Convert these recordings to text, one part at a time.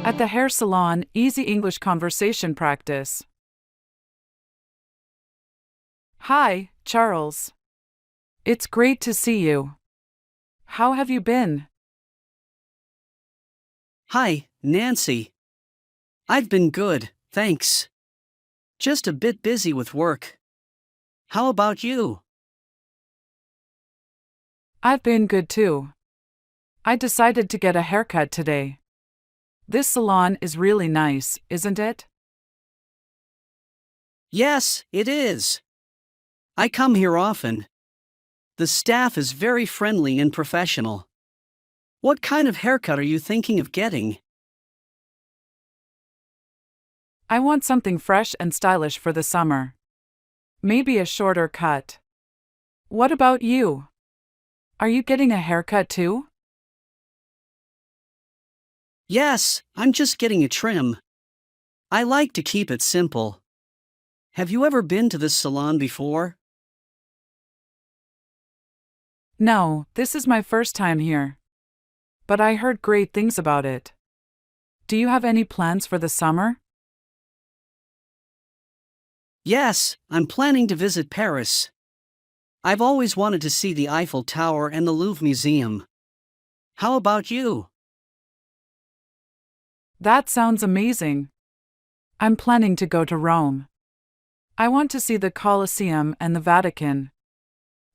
At the hair salon, easy English conversation practice. Hi, Charles. It's great to see you. How have you been? Hi, Nancy. I've been good, thanks. Just a bit busy with work. How about you? I've been good too. I decided to get a haircut today. This salon is really nice, isn't it? Yes, it is. I come here often. The staff is very friendly and professional. What kind of haircut are you thinking of getting? I want something fresh and stylish for the summer. Maybe a shorter cut. What about you? Are you getting a haircut too? Yes, I'm just getting a trim. I like to keep it simple. Have you ever been to this salon before? No, this is my first time here. But I heard great things about it. Do you have any plans for the summer? Yes, I'm planning to visit Paris. I've always wanted to see the Eiffel Tower and the Louvre Museum. How about you? That sounds amazing. I'm planning to go to Rome. I want to see the Colosseum and the Vatican.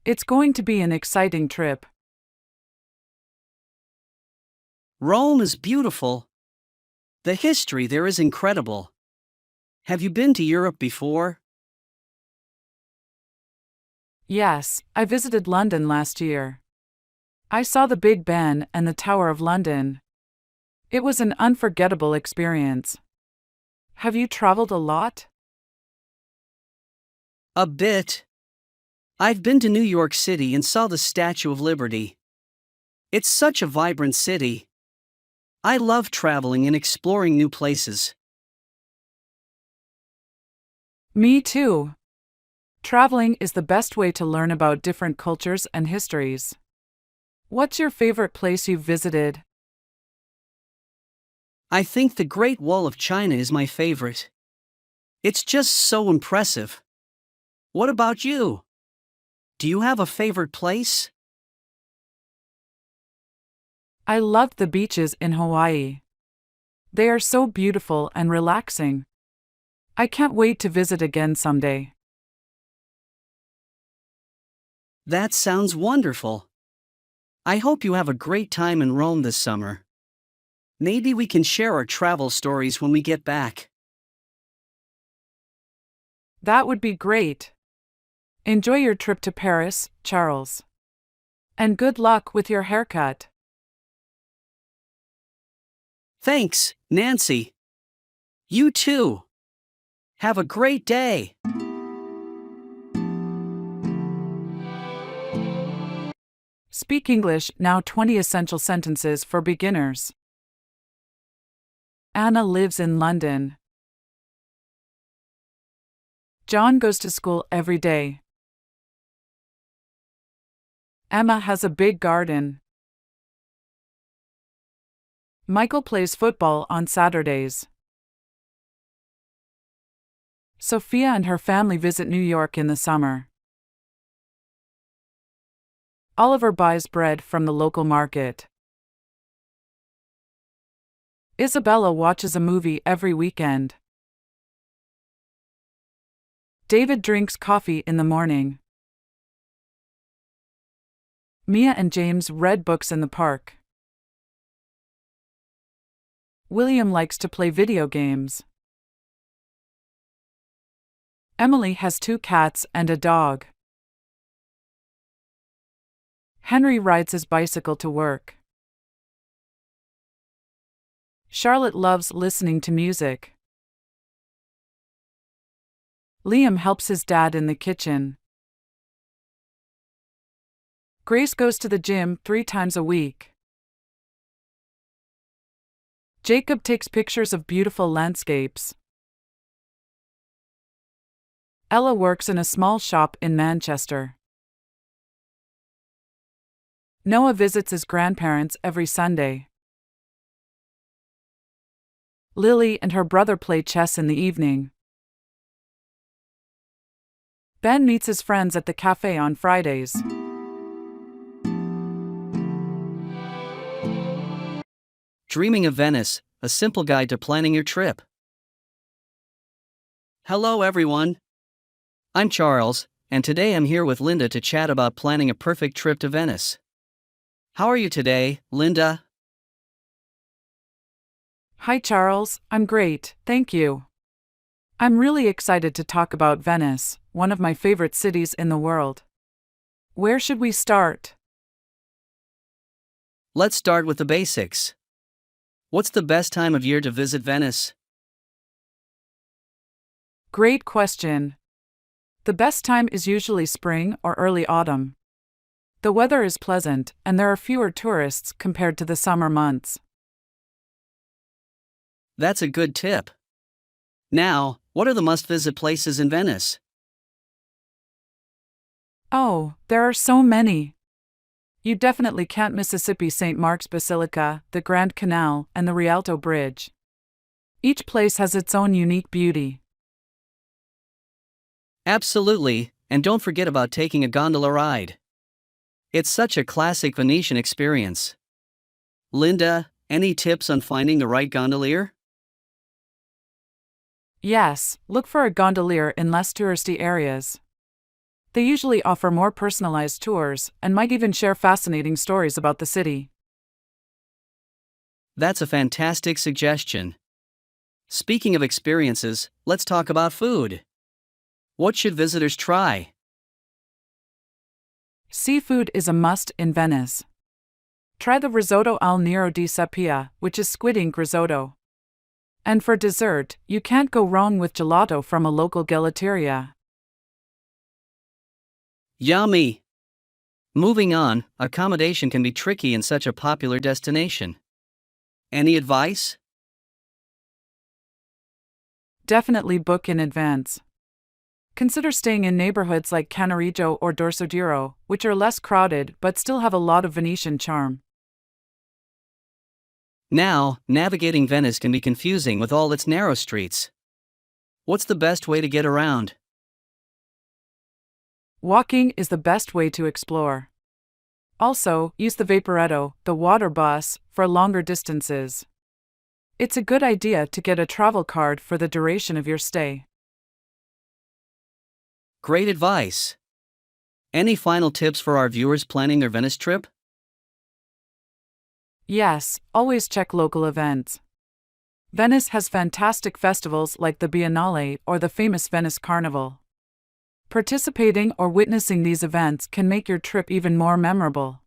It's going to be an exciting trip. Rome is beautiful. The history there is incredible. Have you been to Europe before? Yes, I visited London last year. I saw the Big Ben and the Tower of London. It was an unforgettable experience. Have you traveled a lot? A bit. I've been to New York City and saw the Statue of Liberty. It's such a vibrant city. I love traveling and exploring new places. Me too. Traveling is the best way to learn about different cultures and histories. What's your favorite place you've visited? I think the Great Wall of China is my favorite. It's just so impressive. What about you? Do you have a favorite place? I loved the beaches in Hawaii. They are so beautiful and relaxing. I can't wait to visit again someday. That sounds wonderful. I hope you have a great time in Rome this summer. Maybe we can share our travel stories when we get back. That would be great. Enjoy your trip to Paris, Charles. And good luck with your haircut. Thanks, Nancy. You too. Have a great day. Speak English now 20 essential sentences for beginners. Anna lives in London. John goes to school every day. Emma has a big garden. Michael plays football on Saturdays. Sophia and her family visit New York in the summer. Oliver buys bread from the local market. Isabella watches a movie every weekend. David drinks coffee in the morning. Mia and James read books in the park. William likes to play video games. Emily has 2 cats and a dog. Henry rides his bicycle to work. Charlotte loves listening to music. Liam helps his dad in the kitchen. Grace goes to the gym 3 times a week. Jacob takes pictures of beautiful landscapes. Ella works in a small shop in Manchester. Noah visits his grandparents every Sunday. Lily and her brother play chess in the evening. Ben meets his friends at the cafe on Fridays. Dreaming of Venice, a simple guide to planning your trip. Hello everyone. I'm Charles, and today I'm here with Linda to chat about planning a perfect trip to Venice. How are you today, Linda? Hi Charles, I'm great, thank you. I'm really excited to talk about Venice, one of my favorite cities in the world. Where should we start? Let's start with the basics. What's the best time of year to visit Venice? Great question. The best time is usually spring or early autumn. The weather is pleasant, and there are fewer tourists compared to the summer months. That's a good tip. Now, what are the must-visit places in Venice? Oh, there are so many. You definitely can't miss Mississippi St. Mark's Basilica, the Grand Canal, and the Rialto Bridge. Each place has its own unique beauty. Absolutely, and don't forget about taking a gondola ride. It's such a classic Venetian experience. Linda, any tips on finding the right gondolier? Yes, look for a gondolier in less touristy areas. They usually offer more personalized tours and might even share fascinating stories about the city. That's a fantastic suggestion. Speaking of experiences, let's talk about food. What should visitors try? Seafood is a must in Venice. Try the risotto al nero di Sapia, which is squid ink risotto. And for dessert, you can't go wrong with gelato from a local gelateria. Yummy! Moving on, accommodation can be tricky in such a popular destination. Any advice? Definitely book in advance. Consider staying in neighborhoods like Cannaregio or Dorsoduro, which are less crowded but still have a lot of Venetian charm. Now, navigating Venice can be confusing with all its narrow streets. What's the best way to get around? Walking is the best way to explore. Also, use the Vaporetto, the water bus, for longer distances. It's a good idea to get a travel card for the duration of your stay. Great advice. Any final tips for our viewers planning their Venice trip? Yes, always check local events. Venice has fantastic festivals like the Biennale or the famous Venice Carnival. Participating or witnessing these events can make your trip even more memorable.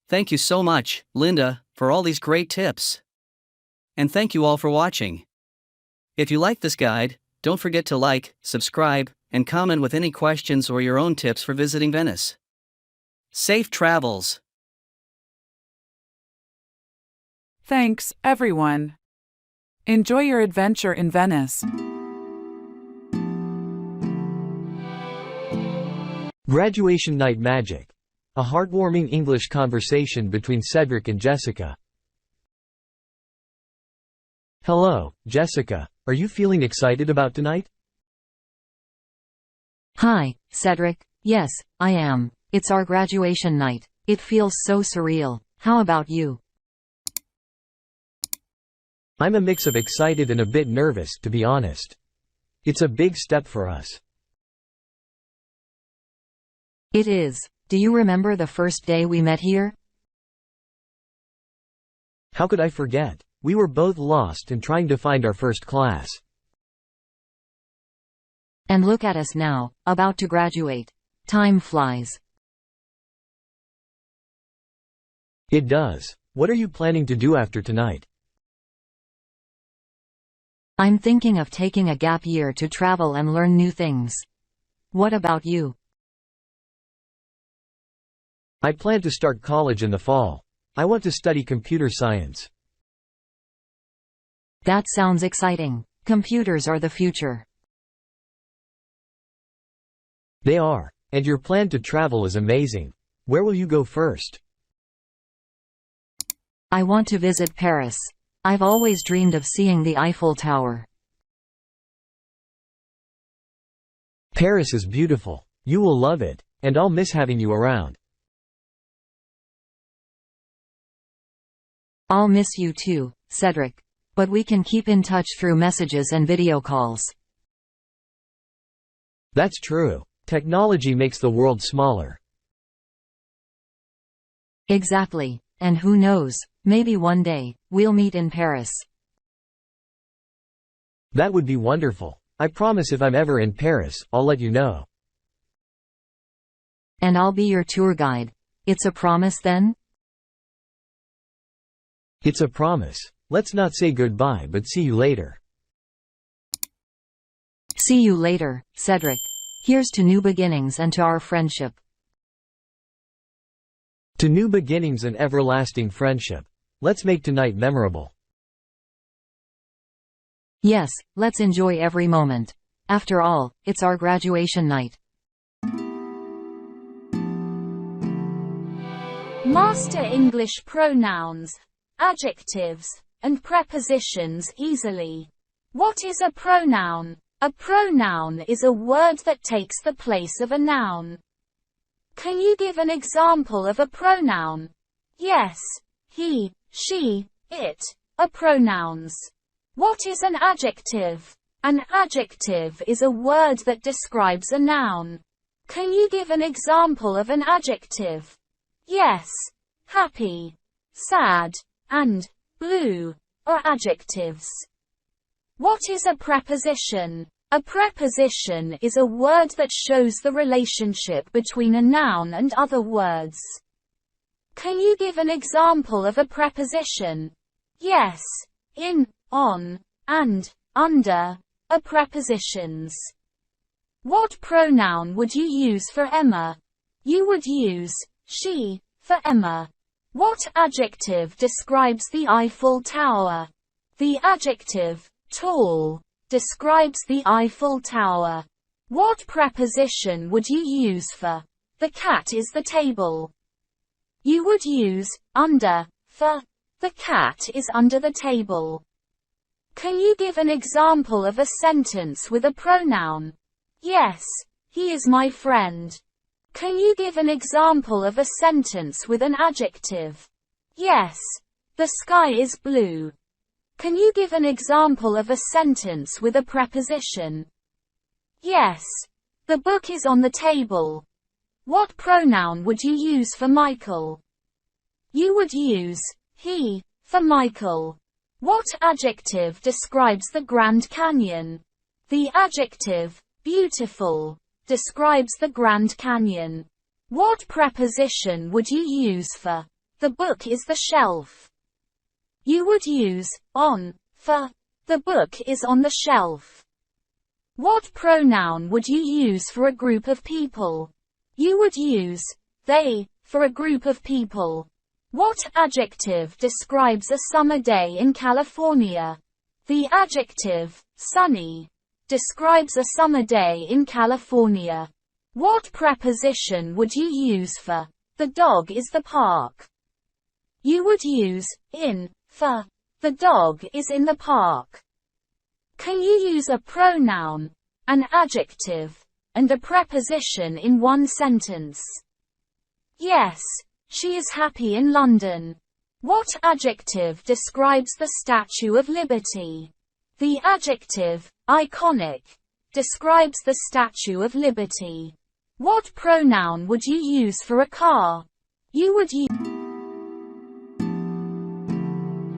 Thank you so much, Linda, for all these great tips. And thank you all for watching. If you like this guide, don't forget to like, subscribe, and comment with any questions or your own tips for visiting Venice. Safe travels! Thanks, everyone. Enjoy your adventure in Venice. Graduation Night Magic. A heartwarming English conversation between Cedric and Jessica. Hello, Jessica. Are you feeling excited about tonight? Hi, Cedric. Yes, I am. It's our graduation night. It feels so surreal. How about you? I'm a mix of excited and a bit nervous, to be honest. It's a big step for us. It is. Do you remember the first day we met here? How could I forget? We were both lost and trying to find our first class. And look at us now, about to graduate. Time flies. It does. What are you planning to do after tonight? I'm thinking of taking a gap year to travel and learn new things. What about you? I plan to start college in the fall. I want to study computer science. That sounds exciting. Computers are the future. They are. And your plan to travel is amazing. Where will you go first? I want to visit Paris. I've always dreamed of seeing the Eiffel Tower. Paris is beautiful. You will love it. And I'll miss having you around. I'll miss you too, Cedric. But we can keep in touch through messages and video calls. That's true. Technology makes the world smaller. Exactly. And who knows, maybe one day, we'll meet in Paris. That would be wonderful. I promise if I'm ever in Paris, I'll let you know. And I'll be your tour guide. It's a promise then? It's a promise. Let's not say goodbye but see you later. See you later, Cedric. Here's to new beginnings and to our friendship. To new beginnings and everlasting friendship. Let's make tonight memorable. Yes, let's enjoy every moment. After all, it's our graduation night. Master English pronouns, adjectives, and prepositions easily. What is a pronoun? A pronoun is a word that takes the place of a noun. Can you give an example of a pronoun? Yes, he, she, it, are pronouns. What is an adjective? An adjective is a word that describes a noun. Can you give an example of an adjective? Yes, happy, sad, and blue are adjectives. What is a preposition? A preposition is a word that shows the relationship between a noun and other words. Can you give an example of a preposition? Yes, in, on, and under are prepositions. What pronoun would you use for Emma? You would use she for Emma. What adjective describes the Eiffel Tower? The adjective tall describes the Eiffel Tower. What preposition would you use for the cat is the table? You would use under for the cat is under the table. Can you give an example of a sentence with a pronoun? Yes, he is my friend. Can you give an example of a sentence with an adjective? Yes, the sky is blue. Can you give an example of a sentence with a preposition? Yes, the book is on the table. What pronoun would you use for Michael? You would use he for Michael. What adjective describes the Grand Canyon? The adjective beautiful describes the Grand Canyon. What preposition would you use for the book is the shelf? You would use on for the book is on the shelf. What pronoun would you use for a group of people? You would use they for a group of people. What adjective describes a summer day in California? The adjective sunny describes a summer day in California. What preposition would you use for the dog is the park? You would use in for the dog is in the park. Can you use a pronoun, an adjective, and a preposition in one sentence? Yes, she is happy in London. What adjective describes the Statue of Liberty? The adjective iconic describes the Statue of Liberty. What pronoun would you use for a car? You would use